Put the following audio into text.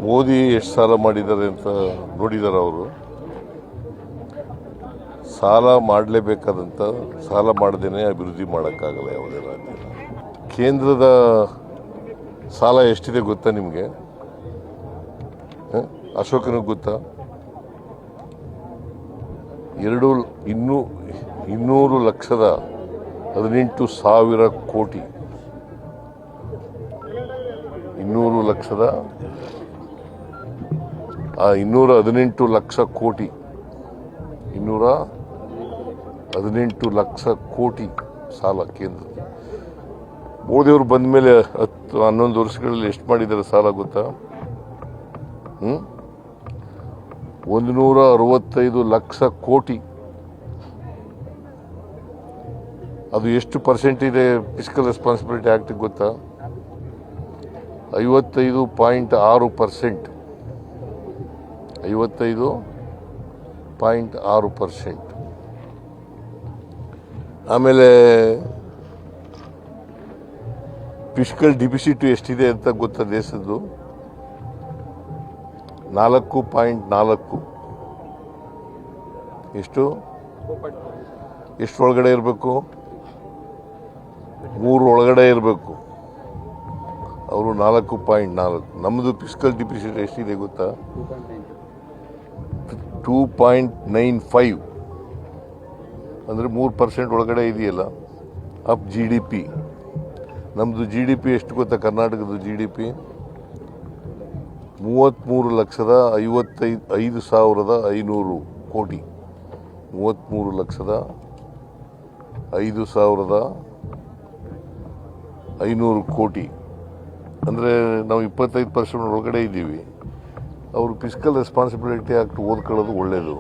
ಮೋದಿ ಎಷ್ಟು ಸಾಲ ಮಾಡಿದ್ದಾರೆ ಅಂತ ನೋಡಿದ್ದಾರೆ ಅವರು. ಸಾಲ ಮಾಡಲೇಬೇಕಾದಂಥ ಸಾಲ ಮಾಡದೇನೆ ಅಭಿವೃದ್ಧಿ ಮಾಡೋಕ್ಕಾಗಲ್ಲ ಯಾವುದೇ ರಾಜ್ಯ. ಕೇಂದ್ರದ ಸಾಲ ಎಷ್ಟಿದೆ ಗೊತ್ತಾ ನಿಮಗೆ? ಅಶೋಕನಿಗೆ ಗೊತ್ತಾ? 218,000 ಕೋಟಿ. 218 ಲಕ್ಷ ಕೋಟಿ 218 ಲಕ್ಷ ಕೋಟಿ ಸಾಲ ಕೇಂದ್ರ. ಮೋದಿಯವರು ಬಂದ ಮೇಲೆ 11 ವರ್ಷಗಳಲ್ಲಿ ಎಷ್ಟು ಮಾಡಿದ್ದಾರೆ ಸಾಲ ಗೊತ್ತಾ? 165 ಲಕ್ಷ ಕೋಟಿ. ಅದು ಎಷ್ಟು ಪರ್ಸೆಂಟ್ ಇದೆ ಫಿಸ್ಕಲ್ ರೆಸ್ಪಾನ್ಸಿಬಿಲಿಟಿ ಆಕ್ಟ್ ಗೊತ್ತಾ? 55.6%. 55.6%. ಆಮೇಲೆ ಫಿಸ್ಕಲ್ ಡಿಫಿಸಿಟ್ ಎಷ್ಟಿದೆ ಅಂತ ಗೊತ್ತಾ ದೇಶದ್ದು? 4.4. ಎಷ್ಟು ಒಳಗಡೆ ಇರಬೇಕು? 3 ಒಳಗಡೆ ಇರಬೇಕು. ಅವರು 4.4. ನಮ್ಮದು ಫಿಸ್ಕಲ್ ಡಿಫಿಸಿಟ್ ಎಷ್ಟಿದೆ ಗೊತ್ತಾ? 2.95. ಅಂದರೆ 3% ಒಳಗಡೆ ಇದೆಯಲ್ಲ ಆಫ್ GDP. ನಮ್ಮದು GDP ಎಷ್ಟು ಗೊತ್ತಾ? ಕರ್ನಾಟಕದ GDP 33,55,500 ಕೋಟಿ. 33,05,500 ಕೋಟಿ. ಅಂದರೆ ನಾವು 25% ಒಳಗಡೆ ಇದ್ದೀವಿ. ಅವರು ಫಿಸ್ಕಲ್ ರೆಸ್ಪಾನ್ಸಿಬಿಲಿಟಿ ಆಕ್ಟ್ ಓದ್ಕೊಳ್ಳೋದು ಒಳ್ಳೆಯದು.